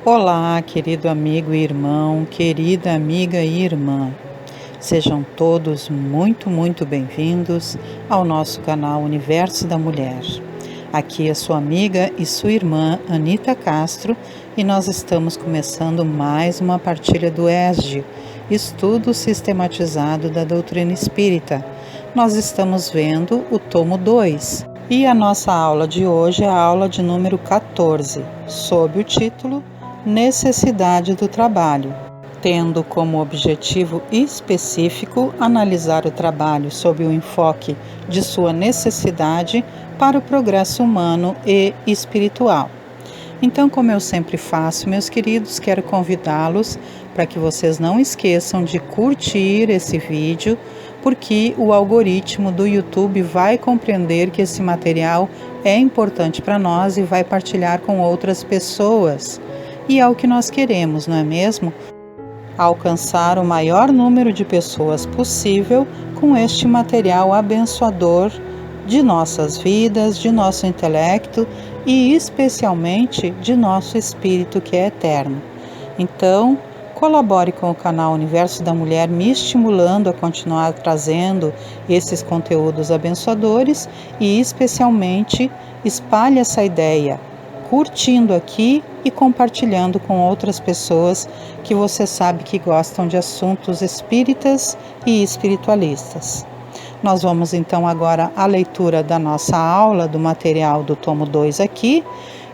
Olá, querido amigo e irmão, querida amiga e irmã. Sejam todos muito bem-vindos ao nosso canal Universo da Mulher. Aqui é sua amiga e sua irmã Anita Castro e nós estamos começando mais uma partilha do ESG, Estudo Sistematizado da Doutrina Espírita. Nós estamos vendo o tomo 2 e a nossa aula de hoje é a aula de número 14, sob o título Necessidade do trabalho, tendo como objetivo específico analisar o trabalho sob o enfoque de sua necessidade para o progresso humano e espiritual. Então, como eu sempre faço, meus queridos, quero convidá-los para que vocês não esqueçam de curtir esse vídeo, porque o algoritmo do YouTube vai compreender que esse material é importante para nós e vai partilhar com outras pessoas. E é o que nós queremos, não é mesmo? Alcançar o maior número de pessoas possível com este material abençoador de nossas vidas, de nosso intelecto e especialmente de nosso espírito que é eterno. Então, colabore com o canal Universo da Mulher, me estimulando a continuar trazendo esses conteúdos abençoadores e especialmente espalhe essa ideia, curtindo aqui e compartilhando com outras pessoas que você sabe que gostam de assuntos espíritas e espiritualistas. Nós vamos então agora à leitura da nossa aula, do material do tomo 2 aqui,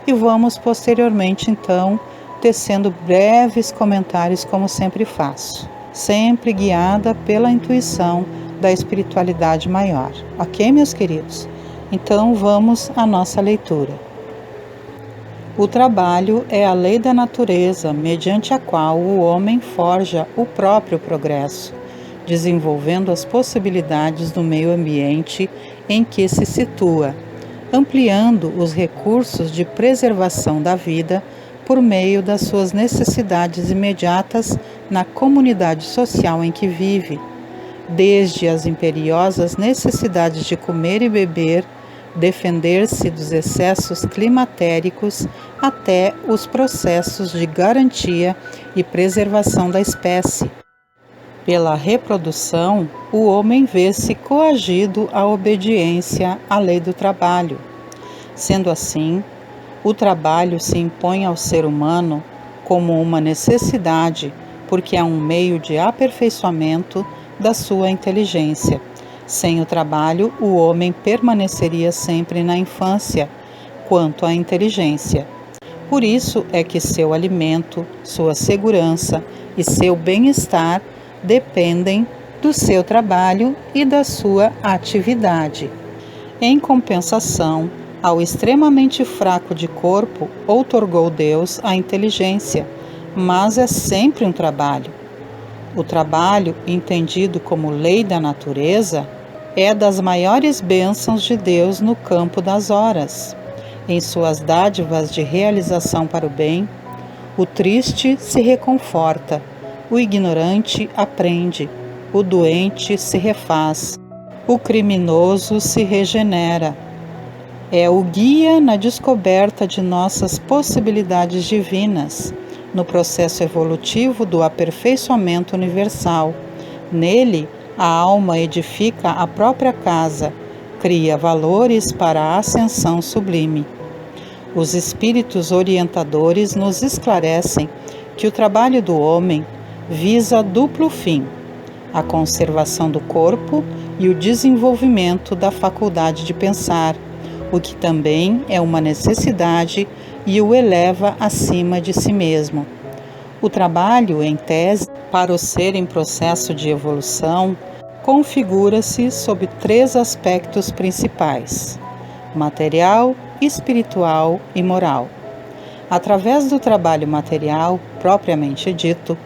e vamos posteriormente então tecendo breves comentários como sempre faço, sempre guiada pela intuição da espiritualidade maior. Ok, meus queridos? Então vamos à nossa leitura. O trabalho é a lei da natureza, mediante a qual o homem forja o próprio progresso, desenvolvendo as possibilidades do meio ambiente em que se situa, ampliando os recursos de preservação da vida por meio das suas necessidades imediatas na comunidade social em que vive, desde as imperiosas necessidades de comer e beber, defender-se dos excessos climatéricos até os processos de garantia e preservação da espécie. Pela reprodução, o homem vê-se coagido à obediência à lei do trabalho. Sendo assim, o trabalho se impõe ao ser humano como uma necessidade, porque é um meio de aperfeiçoamento da sua inteligência. Sem o trabalho, o homem permaneceria sempre na infância, quanto à inteligência. Por isso é que seu alimento, sua segurança e seu bem-estar dependem do seu trabalho e da sua atividade. Em compensação, ao extremamente fraco de corpo, outorgou Deus a inteligência, mas é sempre um trabalho. O trabalho, entendido como lei da natureza, é das maiores bênçãos de Deus no campo das horas. Em suas dádivas de realização para o bem, o triste se reconforta, o ignorante aprende, o doente se refaz, o criminoso se regenera. É o guia na descoberta de nossas possibilidades divinas, no processo evolutivo do aperfeiçoamento universal. Nele, a alma edifica a própria casa, cria valores para a ascensão sublime. Os espíritos orientadores nos esclarecem que o trabalho do homem visa duplo fim: a conservação do corpo e o desenvolvimento da faculdade de pensar, o que também é uma necessidade e o eleva acima de si mesmo. O trabalho, em tese, para o ser em processo de evolução, configura-se sob 3 aspectos principais: material, espiritual e moral. Através do trabalho material, propriamente dito,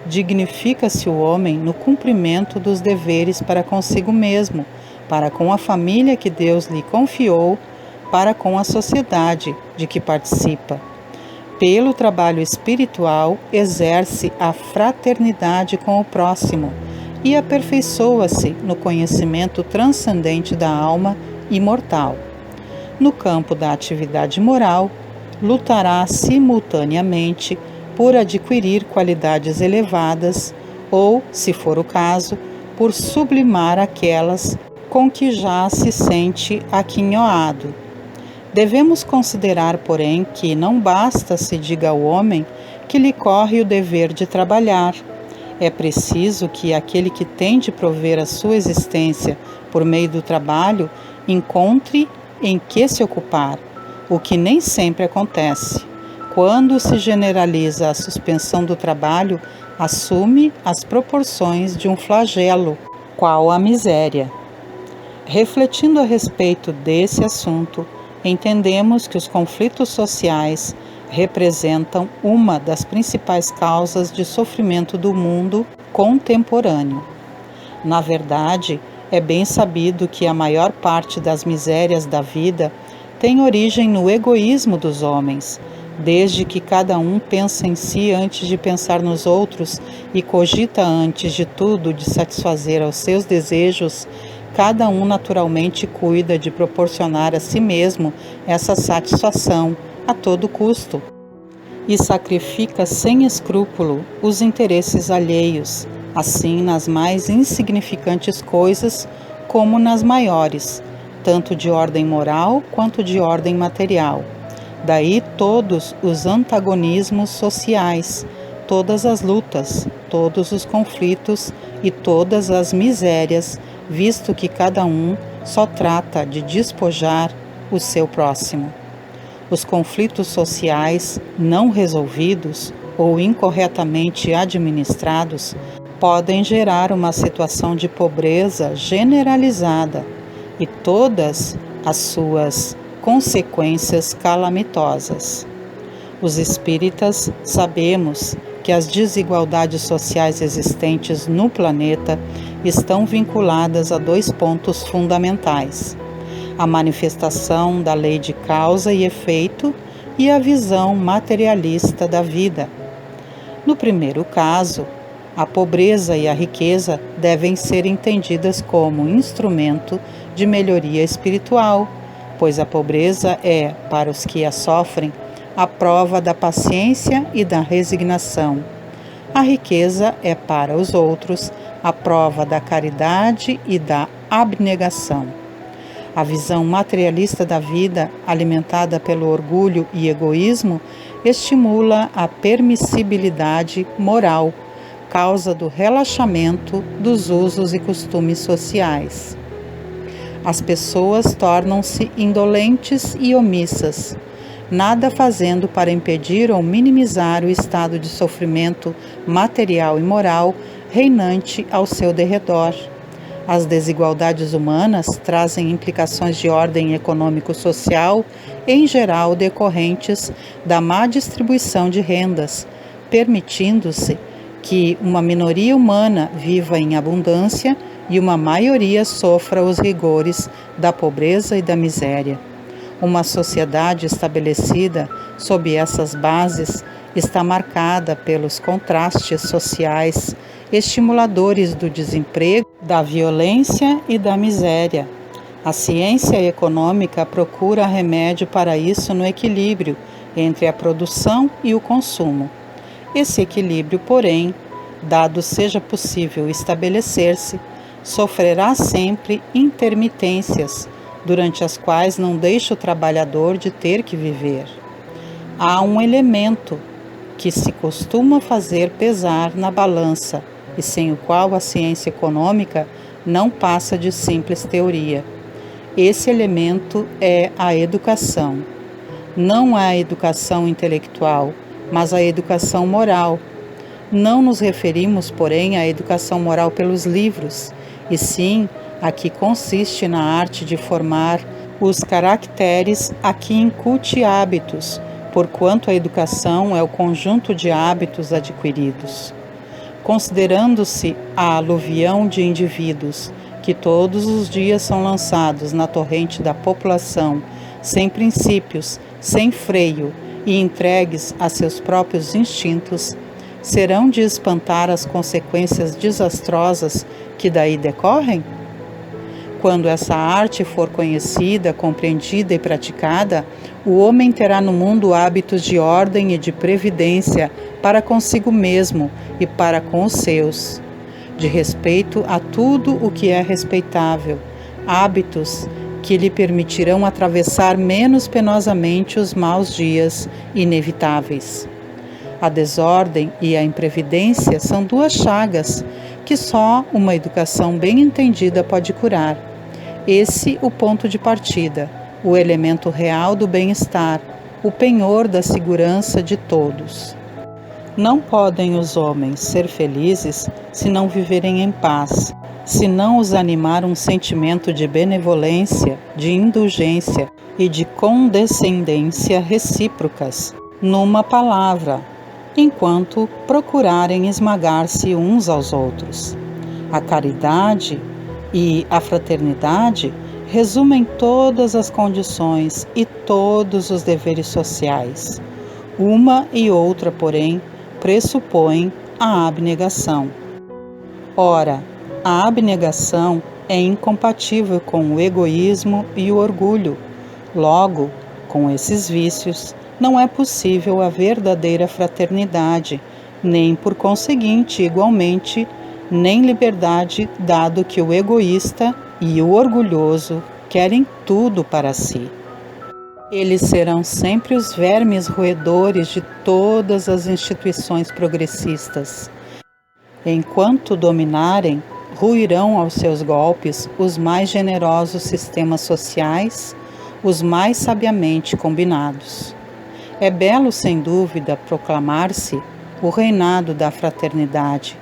dignifica-se o homem no cumprimento dos deveres para consigo mesmo, para com a família que Deus lhe confiou, para com a sociedade de que participa. Pelo trabalho espiritual, exerce a fraternidade com o próximo e aperfeiçoa-se no conhecimento transcendente da alma imortal. No campo da atividade moral, lutará simultaneamente por adquirir qualidades elevadas ou, se for o caso, por sublimar aquelas com que já se sente aquinhoado. Devemos considerar, porém, que não basta se diga ao homem que lhe corre o dever de trabalhar. É preciso que aquele que tem de prover a sua existência por meio do trabalho encontre em que se ocupar, o que nem sempre acontece. Quando se generaliza a suspensão do trabalho, assume as proporções de um flagelo, qual a miséria. Refletindo a respeito desse assunto, entendemos que os conflitos sociais representam uma das principais causas de sofrimento do mundo contemporâneo. Na verdade, é bem sabido que a maior parte das misérias da vida tem origem no egoísmo dos homens, desde que cada um pensa em si antes de pensar nos outros e cogita antes de tudo de satisfazer aos seus desejos. Cada um naturalmente cuida de proporcionar a si mesmo essa satisfação a todo custo e sacrifica sem escrúpulo os interesses alheios, assim nas mais insignificantes coisas como nas maiores, tanto de ordem moral quanto de ordem material. Daí todos os antagonismos sociais, todas as lutas, todos os conflitos e todas as misérias, visto que cada um só trata de despojar o seu próximo. Os conflitos sociais não resolvidos ou incorretamente administrados podem gerar uma situação de pobreza generalizada e todas as suas consequências calamitosas. Os espíritas sabemos que as desigualdades sociais existentes no planeta estão vinculadas a dois pontos fundamentais: a manifestação da lei de causa e efeito e a visão materialista da vida. No primeiro caso, a pobreza e a riqueza devem ser entendidas como instrumento de melhoria espiritual, pois a pobreza é, para os que a sofrem, a prova da paciência e da resignação. A riqueza é, para os outros, a prova da caridade e da abnegação. A visão materialista da vida, alimentada pelo orgulho e egoísmo, estimula a permissibilidade moral, causa do relaxamento dos usos e costumes sociais. As pessoas tornam-se indolentes e omissas, nada fazendo para impedir ou minimizar o estado de sofrimento material e moral reinante ao seu derredor. As desigualdades humanas trazem implicações de ordem econômico-social, em geral decorrentes da má distribuição de rendas, permitindo-se que uma minoria humana viva em abundância e uma maioria sofra os rigores da pobreza e da miséria. Uma sociedade estabelecida sob essas bases está marcada pelos contrastes sociais estimuladores do desemprego, da violência e da miséria. A ciência econômica procura remédio para isso no equilíbrio entre a produção e o consumo. Esse equilíbrio, porém, dado seja possível estabelecer-se, sofrerá sempre intermitências, durante as quais não deixa o trabalhador de ter que viver. Há um elemento que se costuma fazer pesar na balança e sem o qual a ciência econômica não passa de simples teoria. Esse elemento é a educação. Não a educação intelectual, mas a educação moral. Não nos referimos, porém, à educação moral pelos livros, e sim a que consiste na arte de formar os caracteres a que incute hábitos, porquanto a educação é o conjunto de hábitos adquiridos. Considerando-se a aluvião de indivíduos que todos os dias são lançados na torrente da população, sem princípios, sem freio e entregues a seus próprios instintos, serão de espantar as consequências desastrosas que daí decorrem? Quando essa arte for conhecida, compreendida e praticada, o homem terá no mundo hábitos de ordem e de previdência para consigo mesmo e para com os seus, de respeito a tudo o que é respeitável, hábitos que lhe permitirão atravessar menos penosamente os maus dias inevitáveis. A desordem e a imprevidência são duas chagas que só uma educação bem entendida pode curar. Esse o ponto de partida, o elemento real do bem-estar, o penhor da segurança de todos. Não podem os homens ser felizes se não viverem em paz, se não os animar um sentimento de benevolência, de indulgência e de condescendência recíprocas, numa palavra, enquanto procurarem esmagar-se uns aos outros. A caridade e a fraternidade resumem todas as condições e todos os deveres sociais. Uma e outra, porém, pressupõem a abnegação. Ora, a abnegação é incompatível com o egoísmo e o orgulho. Logo, com esses vícios, não é possível a verdadeira fraternidade, nem, por conseguinte, igualmente, nem liberdade, dado que o egoísta e o orgulhoso querem tudo para si. Eles serão sempre os vermes roedores de todas as instituições progressistas. Enquanto dominarem, ruirão aos seus golpes os mais generosos sistemas sociais, os mais sabiamente combinados. É belo, sem dúvida, proclamar-se o reinado da fraternidade,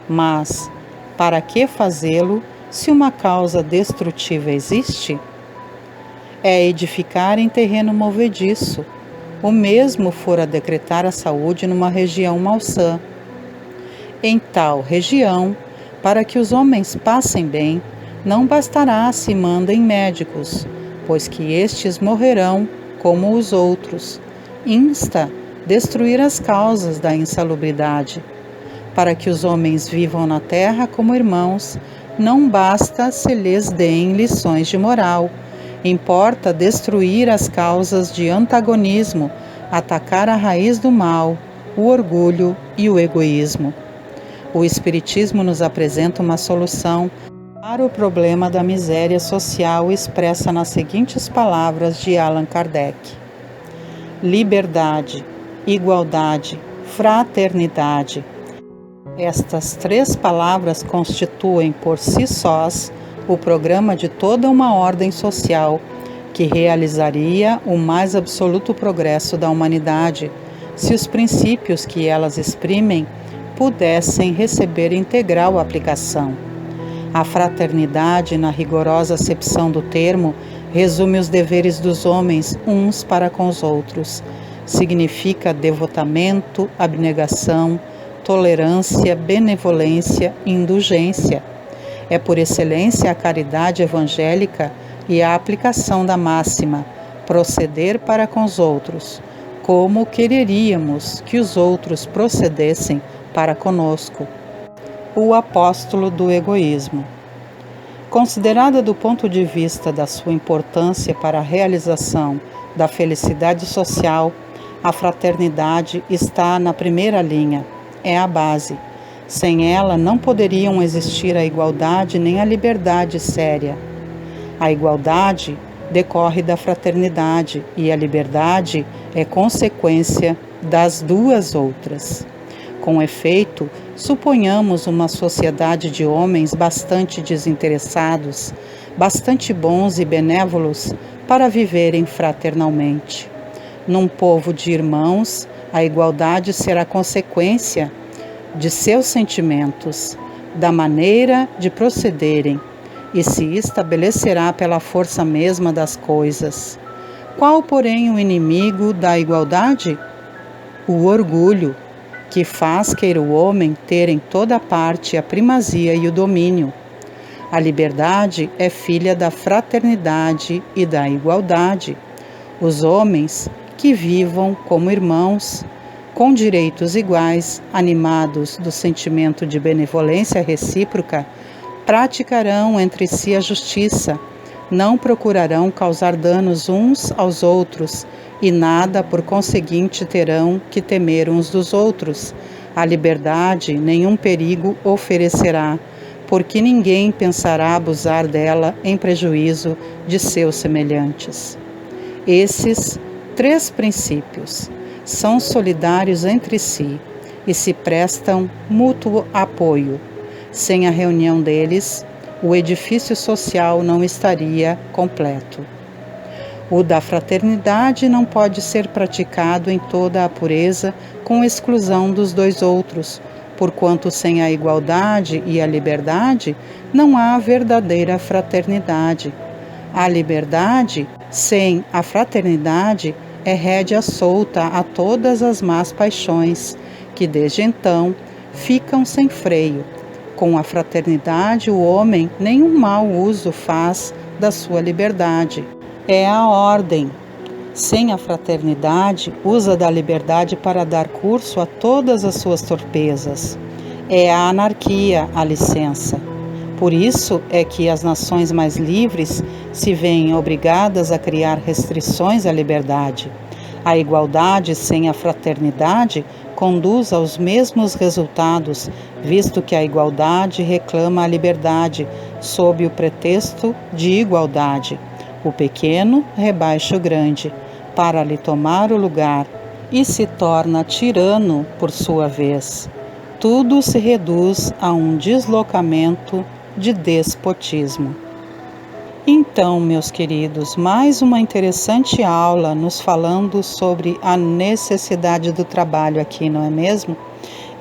mas para que fazê-lo se uma causa destrutiva existe? É edificar em terreno movediço, o mesmo fora decretar a saúde numa região malsã. Em tal região, para que os homens passem bem, não bastará se mandem médicos, pois que estes morrerão como os outros. Insta destruir as causas da insalubridade. Para que os homens vivam na terra como irmãos, não basta se lhes deem lições de moral. Importa destruir as causas de antagonismo, atacar a raiz do mal, o orgulho e o egoísmo. O Espiritismo nos apresenta uma solução para o problema da miséria social expressa nas seguintes palavras de Allan Kardec: liberdade, igualdade, fraternidade. Estas três palavras constituem por si sós o programa de toda uma ordem social que realizaria o mais absoluto progresso da humanidade, se os princípios que elas exprimem pudessem receber integral aplicação. A fraternidade, na rigorosa acepção do termo, resume os deveres dos homens uns para com os outros. Significa devotamento, abnegação, tolerância, benevolência e indulgência. É por excelência a caridade evangélica e a aplicação da máxima, proceder para com os outros, como quereríamos que os outros procedessem para conosco. O apóstolo do egoísmo. Considerada do ponto de vista da sua importância para a realização da felicidade social, a fraternidade está na primeira linha, é a base. Sem ela não poderiam existir a igualdade nem a liberdade séria. A igualdade decorre da fraternidade e a liberdade é consequência das duas outras. Com efeito, suponhamos uma sociedade de homens bastante desinteressados, bastante bons e benévolos para viverem fraternalmente. Num povo de irmãos, a igualdade será consequência de seus sentimentos, da maneira de procederem, e se estabelecerá pela força mesma das coisas. Qual, porém, o inimigo da igualdade? O orgulho, que faz queira o homem ter em toda parte a primazia e o domínio. A liberdade é filha da fraternidade e da igualdade. Os homens que vivam como irmãos, com direitos iguais, animados do sentimento de benevolência recíproca, Praticarão entre si a justiça, não procurarão causar danos uns aos outros, e nada, por conseguinte, terão que temer uns dos outros. A liberdade nenhum perigo oferecerá, porque ninguém pensará abusar dela em prejuízo de seus semelhantes. Esses 3 princípios são solidários entre si e se prestam mútuo apoio. Sem a reunião deles, o edifício social não estaria completo. O da fraternidade não pode ser praticado em toda a pureza, com exclusão dos 2 outros, porquanto sem a igualdade e a liberdade não há verdadeira fraternidade. A liberdade, sem a fraternidade, é rédea solta a todas as más paixões, que desde então ficam sem freio. Com a fraternidade, o homem nenhum mau uso faz da sua liberdade. É a ordem. Sem a fraternidade, usa da liberdade para dar curso a todas as suas torpezas. É a anarquia a licença. Por isso é que as nações mais livres se veem obrigadas a criar restrições à liberdade. A igualdade sem a fraternidade conduz aos mesmos resultados, visto que a igualdade reclama a liberdade, sob o pretexto de igualdade. O pequeno rebaixa o grande, para lhe tomar o lugar, e se torna tirano por sua vez. Tudo se reduz a um deslocamento de despotismo. Então, meus queridos, mais uma interessante aula nos falando sobre a necessidade do trabalho aqui, não é mesmo?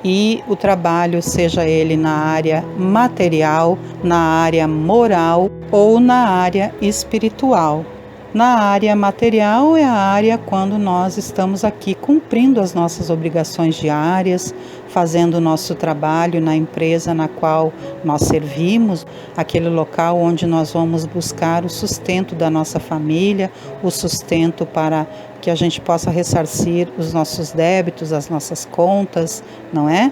E o trabalho, seja ele na área material, na área moral ou na área espiritual. Na área material é a área quando nós estamos aqui cumprindo as nossas obrigações diárias, fazendo o nosso trabalho na empresa na qual nós servimos, aquele local onde nós vamos buscar o sustento da nossa família, o sustento para que a gente possa ressarcir os nossos débitos, as nossas contas, não é?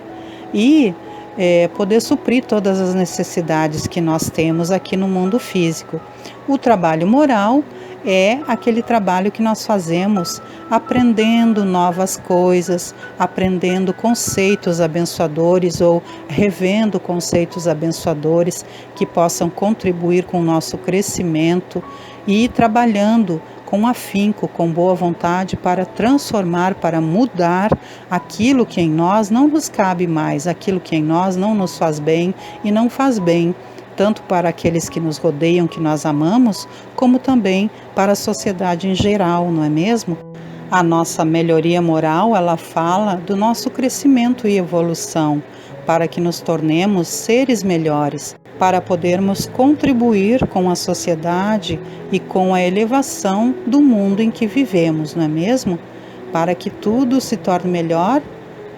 E poder suprir todas as necessidades que nós temos aqui no mundo físico. O trabalho moral é aquele trabalho que nós fazemos aprendendo novas coisas, aprendendo conceitos abençoadores ou revendo conceitos abençoadores que possam contribuir com o nosso crescimento e trabalhando com afinco, com boa vontade para transformar, para mudar aquilo que em nós não nos cabe mais, aquilo que em nós não nos faz bem e não faz bem, tanto para aqueles que nos rodeiam, que nós amamos, como também para a sociedade em geral, não é mesmo? A nossa melhoria moral, ela fala do nosso crescimento e evolução, para que nos tornemos seres melhores, para podermos contribuir com a sociedade e com a elevação do mundo em que vivemos, não é mesmo? Para que tudo se torne melhor,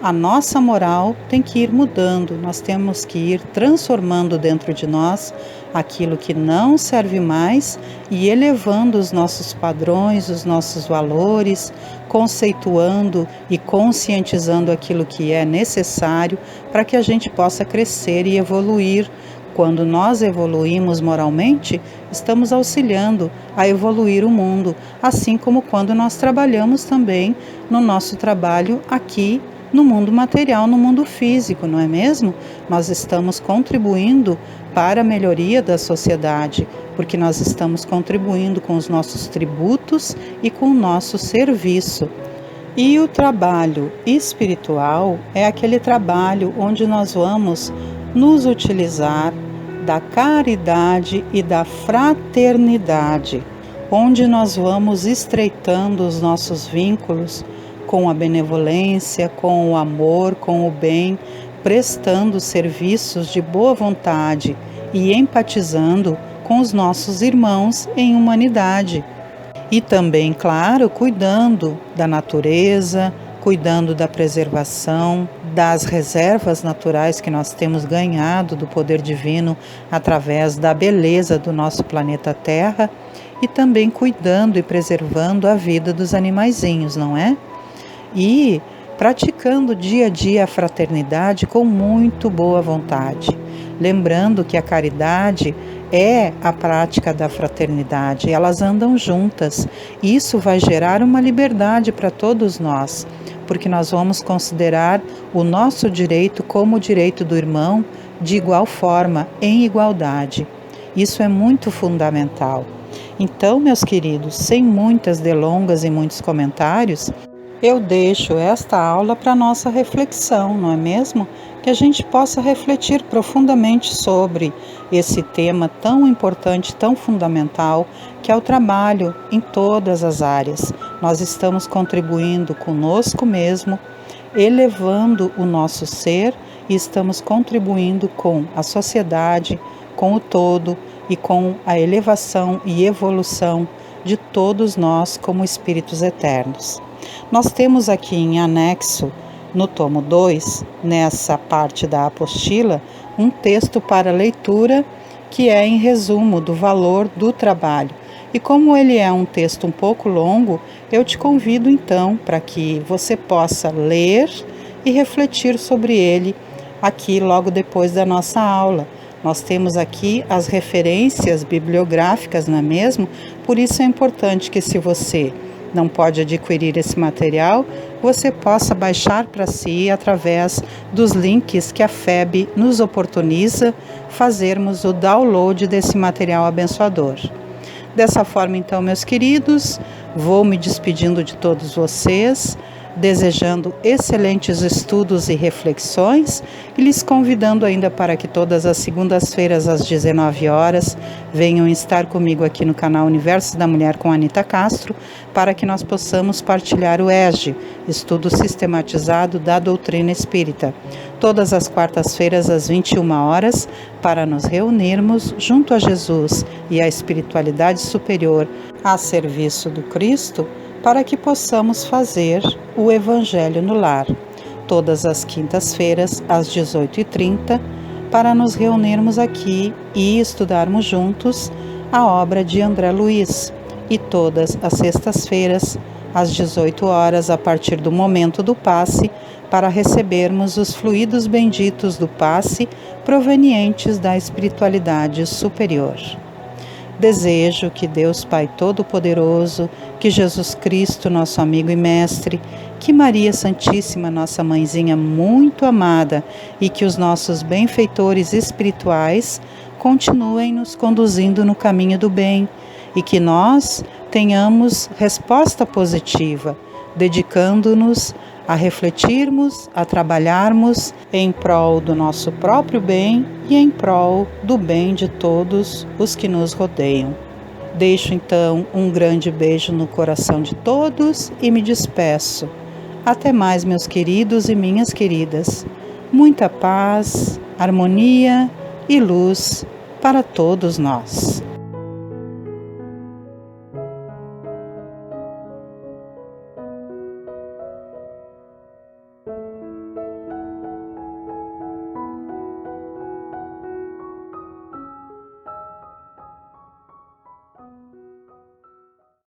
a nossa moral tem que ir mudando, nós temos que ir transformando dentro de nós aquilo que não serve mais e elevando os nossos padrões, os nossos valores, conceituando e conscientizando aquilo que é necessário para que a gente possa crescer e evoluir. Quando nós evoluímos moralmente, estamos auxiliando a evoluir o mundo, assim como quando nós trabalhamos também no nosso trabalho aqui no mundo material, no mundo físico, não é mesmo? Nós estamos contribuindo para a melhoria da sociedade, porque nós estamos contribuindo com os nossos tributos e com o nosso serviço. E o trabalho espiritual é aquele trabalho onde nós vamos nos utilizar da caridade e da fraternidade, onde nós vamos estreitando os nossos vínculos com a benevolência, com o amor, com o bem, prestando serviços de boa vontade e empatizando com os nossos irmãos em humanidade. E também, claro, cuidando da natureza, cuidando da preservação, das reservas naturais que nós temos ganhado do poder divino através da beleza do nosso planeta Terra e também cuidando e preservando a vida dos animaizinhos, não é? E praticando dia a dia a fraternidade com muito boa vontade. Lembrando que a caridade é a prática da fraternidade, elas andam juntas. Isso vai gerar uma liberdade para todos nós, porque nós vamos considerar o nosso direito como o direito do irmão de igual forma, em igualdade. Isso é muito fundamental. Então, meus queridos, sem muitas delongas e muitos comentários, eu deixo esta aula para nossa reflexão, não é mesmo? Que a gente possa refletir profundamente sobre esse tema tão importante, tão fundamental, que é o trabalho em todas as áreas. Nós estamos contribuindo conosco mesmo, elevando o nosso ser e estamos contribuindo com a sociedade, com o todo e com a elevação e evolução de todos nós como espíritos eternos. Nós temos aqui em anexo, no tomo 2, nessa parte da apostila, um texto para leitura que é em resumo do valor do trabalho. E como ele é um texto um pouco longo, eu te convido então para que você possa ler e refletir sobre ele aqui logo depois da nossa aula. Nós temos aqui as referências bibliográficas, não é mesmo? Por isso é importante que, se você não pode adquirir esse material, você possa baixar para si através dos links que a FEB nos oportuniza fazermos o download desse material abençoador. Dessa forma, então, meus queridos, vou me despedindo de todos vocês, desejando excelentes estudos e reflexões e lhes convidando ainda para que todas as segundas-feiras às 19 horas venham estar comigo aqui no canal Universo da Mulher com Anita Castro, para que nós possamos partilhar o ESG, Estudo Sistematizado da Doutrina Espírita, todas as quartas-feiras às 21 horas, para nos reunirmos junto a Jesus e a espiritualidade superior a serviço do Cristo, para que possamos fazer o Evangelho no lar, todas as quintas-feiras, às 18h30, para nos reunirmos aqui e estudarmos juntos a obra de André Luiz, e todas as sextas-feiras, às 18 horas, a partir do momento do passe, para recebermos os fluidos benditos do passe provenientes da espiritualidade superior. Desejo que Deus Pai Todo-Poderoso, que Jesus Cristo, nosso amigo e mestre, que Maria Santíssima, nossa mãezinha muito amada, e que os nossos benfeitores espirituais continuem nos conduzindo no caminho do bem, e que nós tenhamos resposta positiva, dedicando-nos a refletirmos, a trabalharmos em prol do nosso próprio bem e em prol do bem de todos os que nos rodeiam. Deixo então um grande beijo no coração de todos e me despeço. Até mais, meus queridos e minhas queridas. Muita paz, harmonia e luz para todos nós.